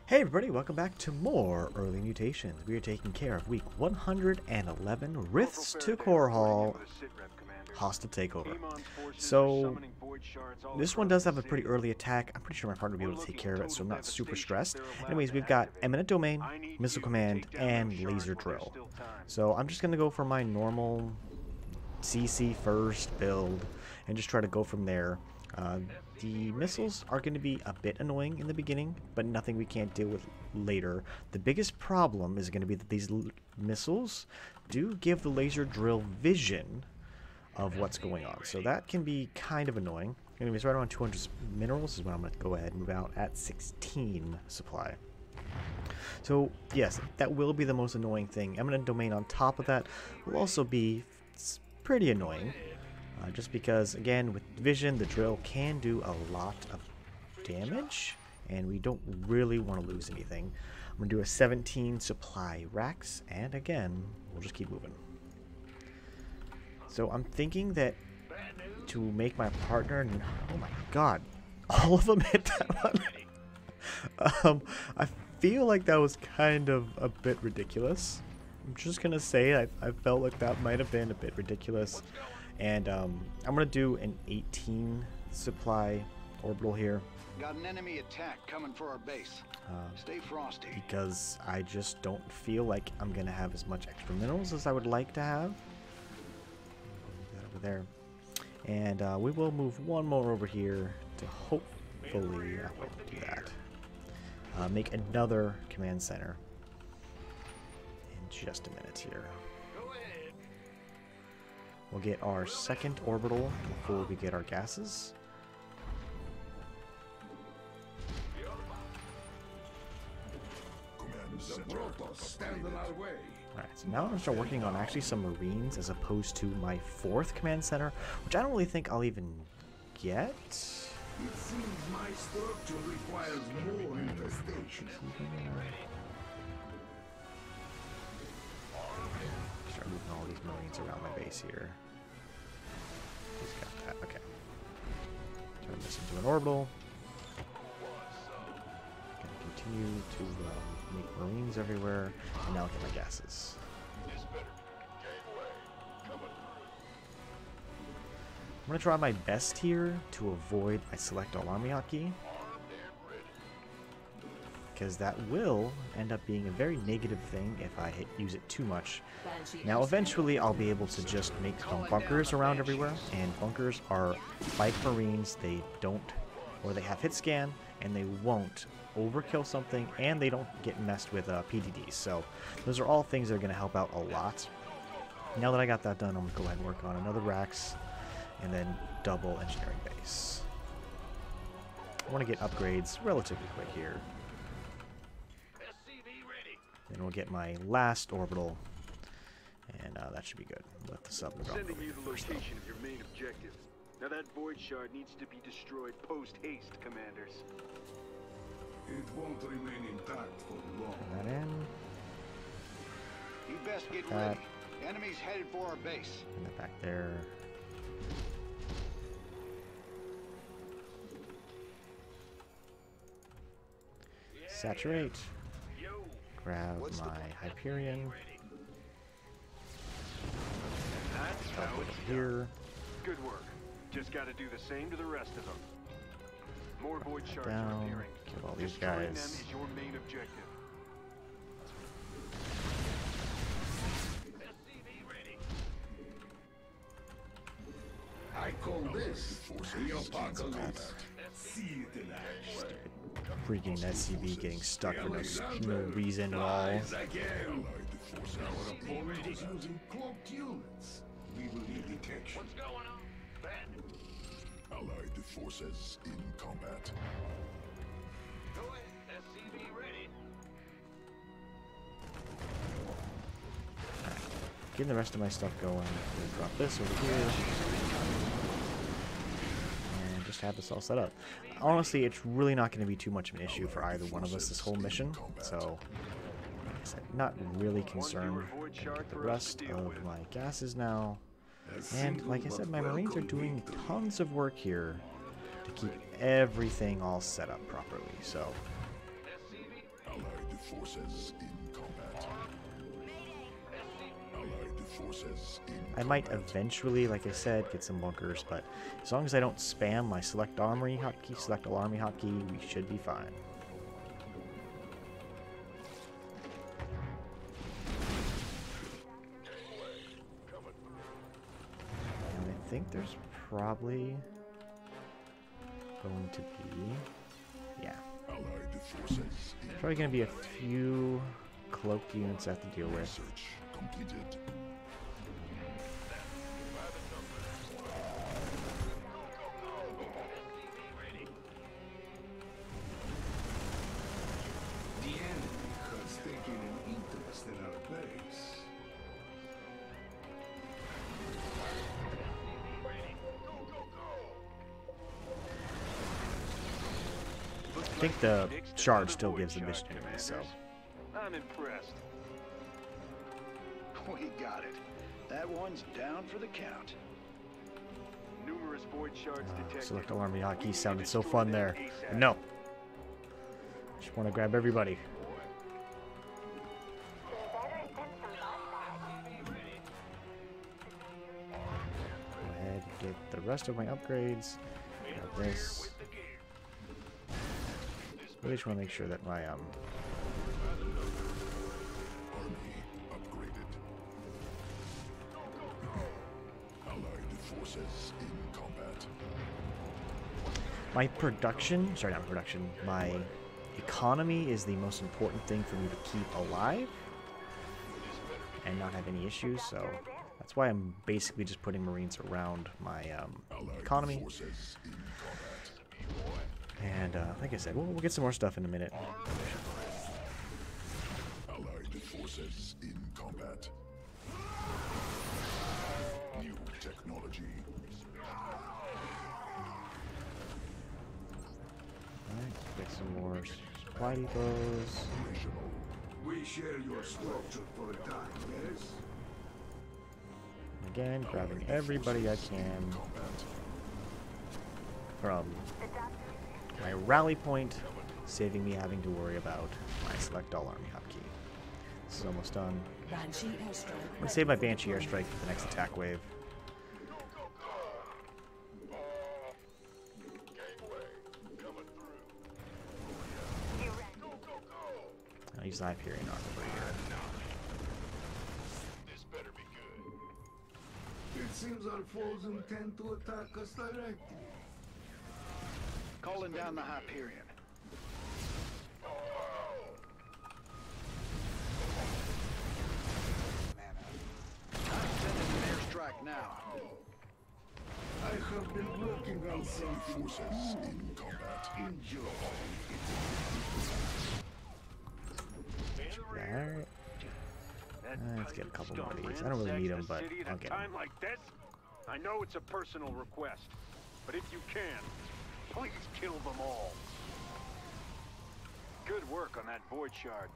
Hey everybody, welcome back to more early mutations. We are taking care of week 111, Rifts to Core Hall, hostile takeover. So this one does have a pretty early attack. I'm pretty sure my partner will be able to take care of it, so I'm not super stressed. Anyways, we've got Eminent Domain, Missile Command, and Laser Drill. So I'm just going to go for my normal CC first build and just try to go from there. The missiles are going to be a bit annoying in the beginning, but nothing we can't deal with later. The biggest problem is going to be that these missiles do give the laser drill vision of what's going on, so that can be kind of annoying. Anyways, right around 200 minerals is when I'm going to go ahead and move out at 16 supply. So yes, that will be the most annoying thing. Eminent Domain on top of that will also be pretty annoying. Just because, again, with vision, the drill can do a lot of damage, and we don't really want to lose anything. I'm going to do a 17 supply racks, and again, we'll just keep moving. So I'm thinking that to make my partner, oh my god, all of them hit that one. I feel like that was kind of a bit ridiculous. I'm just going to say I felt like that might have been a bit ridiculous. And I'm going to do an 18 supply orbital here. Got an enemy attack coming for our base. Stay frosty. Because I just don't feel like I'm going to have as much extra minerals as I would like to have. Move that over there. And we will move one more over here to hopefully do that. Make another command center in just a minute here. We'll get our second orbital before we get our gases. Alright, so now I'm going to start working on actually some Marines as opposed to my fourth command center, which I don't really think I'll even get. It seems my structure requires more infestation. Start moving all these Marines around my base here. Just got that. Okay. Turn this into an orbital. Gonna continue to make Marines everywhere, and now get my gases. I'm gonna try my best here to avoid my select all army hotkey, because that will end up being a very negative thing if I use it too much. Now eventually I'll be able to just make some bunkers around everywhere, and bunkers are like Marines. They don't, or they have hit scan, and they won't overkill something, and they don't get messed with PDDs. So those are all things that are going to help out a lot. Now that I got that done, I'm going to go ahead and work on another racks, and then double engineering base. I want to get upgrades relatively quick here. Then we'll get my last orbital, and that should be good. Let the sub go. Sending you the location of your main objective. Now that void shard needs to be destroyed post-haste, commanders. It won't remain intact for long. Put that in. You best get That. ready. Enemies headed for our base. Bring that back there. Saturate. Grab my Hyperion. Up over here. Good work. Just got to do the same to the rest of them. More void shards are Down. appearing. Kill all these Destroying them guys. is your main objective. I call this the apocalypse. See it in action. Freaking SCV getting stuck for no reason at all. Rise again. Our opponent is using cloaked units. We will need detection. What's going on? Allied forces in combat. Go ahead. SCV ready. Getting the rest of my stuff going. Gonna drop this over here. And just have this all set up. Honestly, it's really not going to be too much of an issue for either one of us this whole mission. So, like I said, not really concerned. Get the rest of my gases now. And like I said, my Marines are doing tons of work here to keep everything all set up properly. So, forces in combat. Allied forces in I might eventually, like I said, get some bunkers, but as long as I don't spam my select armory hotkey, select all army hotkey, we should be fine. And I think there's probably going to be, yeah, Allied forces in probably going to be a few cloaked units I have to deal with. research completed. The enemy has taken an interest in our base. I think the shard still gives the mission to me, so. I'm impressed. We got it. That one's down for the count. Numerous void shards detected. Select all army We hotkey need to sounded so destroy fun them there. ASAP. But no. Just want to grab everybody. Go ahead and get the rest of my upgrades. Grab this. Really just want to make sure that my Army upgraded. Allied forces in combat. my production, sorry, not production, my economy is the most important thing for me to keep alive and not have any issues, so that's why I'm basically just putting Marines around my Allied economy. forces in combat. And like I said, we'll get some more stuff in a minute. Allied forces in combat. New technology. Alright, get some more supply depots. Operational. We share your structure for a time, yes? Again, grabbing everybody I can Combat. from my rally point, saving me having to worry about my select all army hotkey. This is almost done. Banshee airstrike. I'm gonna save my Banshee airstrike for the next attack wave. I'll use the Hyperion armor here. It seems our foes intend to attack us directly. Calling down the Hyperion. I'm sending an airstrike now. I have been working on something Forces in combat. Enjoy. Alright. That Let's get a couple more of scum these. I don't really need them, ransacks but the city at I'll a get them. time like this? I know it's a personal request, but if you can, please kill them all. Good work on that void shard.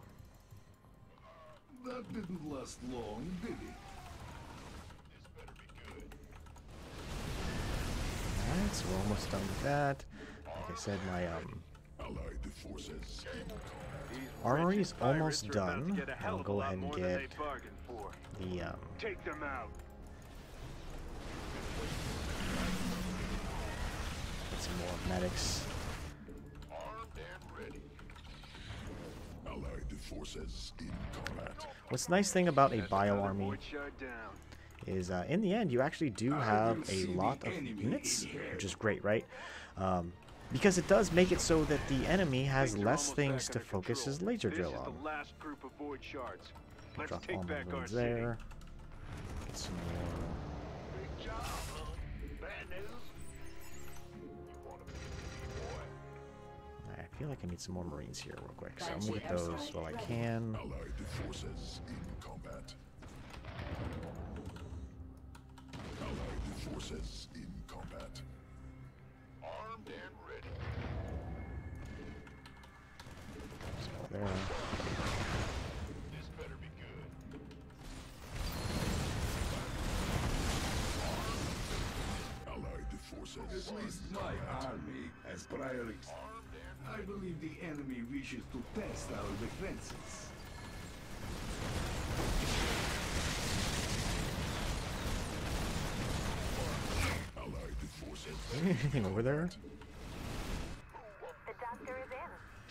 That didn't last long, did it? Alright, so we're almost done with that. Like I said, my Allied forces in combat. These armory wretched is almost pirates are about to done. get a hell I'll of a go lot ahead and more than get they bargained for. the Take them out. get some more medics. Allied forces in combat. What's the nice thing about a bio Another army void shard down. is in the end you actually do have a lot of units, which is great, right? Because it does make it so that the enemy has Things are less almost things back to under focus control. his laser This drill is on. the last group of void shards. Let's Drop all take my back our Marines city. there. Get some more. Big job, huh? Bad news? I feel like I need some more Marines here real quick, so I'm Banshee gonna get those airstrike while I ready. can. Allied forces in combat. Allied forces in combat. Armed and ready. So there. This better be good. Allied forces. At least my army has priorities. I believe the enemy wishes to test our defenses. Allied forces. Anything over there? The doctor is in.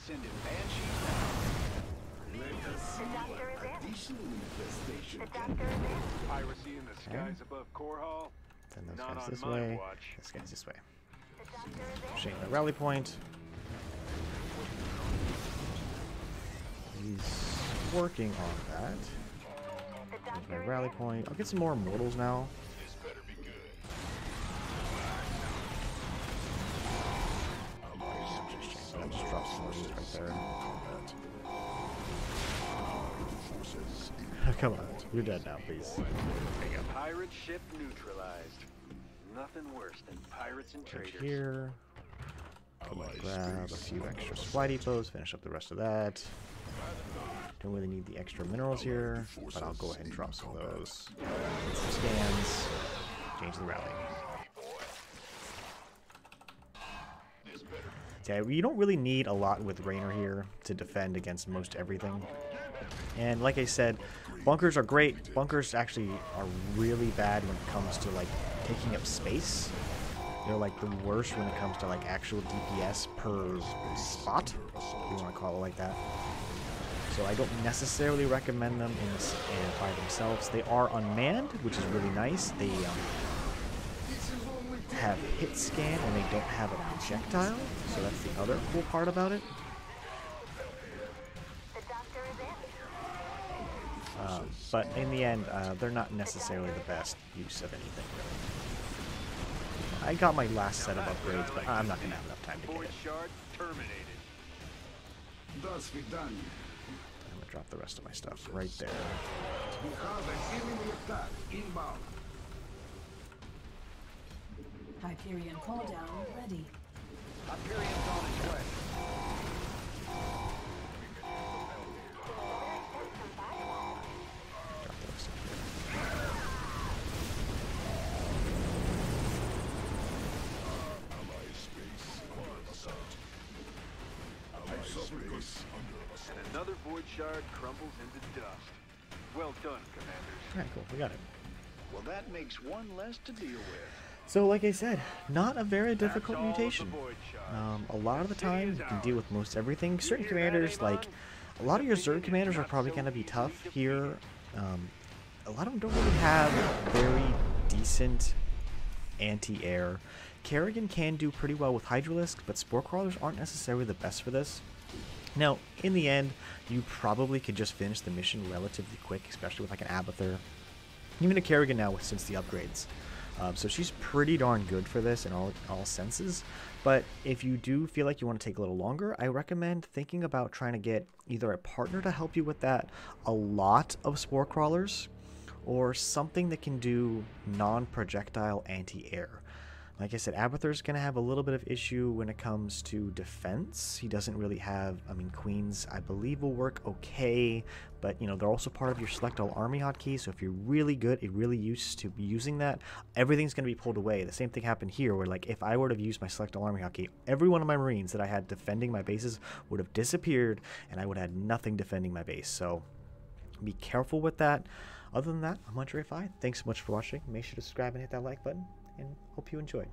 Sending banshees now. Let us see doctor is what in. additional infestation The can doctor is in. Piracy in the skies above Core Hall? Then those Not guys on this my way. watch. This guy's this way. The doctor is in. Shane the rally point. He's working on that. The There's doctor my is rally in. point. I'll get some more immortals now. This better be good. I'll just drop some immortals right there. Forces in Come on, you're dead now, please. There you go. Pirate ship neutralized. Nothing worse than pirates and Right traitors. here. allied Grab a space. few extra supply depots, finish up the rest of that. Don't really need the extra minerals here, but I'll go ahead and drop some of those. Get some scans, change the rally. Yeah, you don't really need a lot with Raynor here to defend against most everything. And like I said, bunkers are great. Bunkers actually are really bad when it comes to like taking up space. They're like the worst when it comes to like actual DPS per spot, if you want to call it like that. So I don't necessarily recommend them in this by themselves. They are unmanned, which is really nice. They have hit scan and they don't have a projectile, so that's the other cool part about it. The doctor is in. But in the end, they're not necessarily the best use of anything, really. I got my last set of upgrades, but I'm not going to have enough time to get Void it. shard terminated. thus be done. I'm going to drop the rest of my stuff right there. We have an enemy attack inbound. Hyperion call down ready. Hyperion's on its way. Drop the rest of it. Allied space under assault. Allied space under assault. And another void shard crumbles into dust. Well done, commanders. Alright, cool. We got it. Well, that makes one less to deal with. So, like I said, not a very That's difficult all of the mutation. void shards. A lot of the City time, is you can deal with most everything. Certain hear that, commanders, Avon? like, a lot of your Defeating Zerg is commanders are not probably so going to be easy tough to here. A lot of them don't really have very decent anti-air. Kerrigan can do pretty well with Hydralisks, but Spore Crawlers aren't necessarily the best for this. Now, in the end, you probably could just finish the mission relatively quick, especially with like an Abathur. Even a Kerrigan now since the upgrades. So she's pretty darn good for this in all senses. But if you do feel like you want to take a little longer, I recommend thinking about trying to get either a partner to help you with that, a lot of Spore Crawlers, or something that can do non-projectile anti-air. Like I said, Abathur's going to have a little bit of issue when it comes to defense. He doesn't really have, I mean, Queens, I believe, will work okay, but, you know, they're also part of your select all army hotkey, so if you're really good and really used to using that, everything's going to be pulled away. The same thing happened here, where, like, if I were to have used my select all army hotkey, every one of my Marines that I had defending my bases would have disappeared, and I would have had nothing defending my base, so be careful with that. Other than that, I'm Andre5. Thanks so much for watching. Make sure to subscribe and hit that like button, and hope you enjoyed.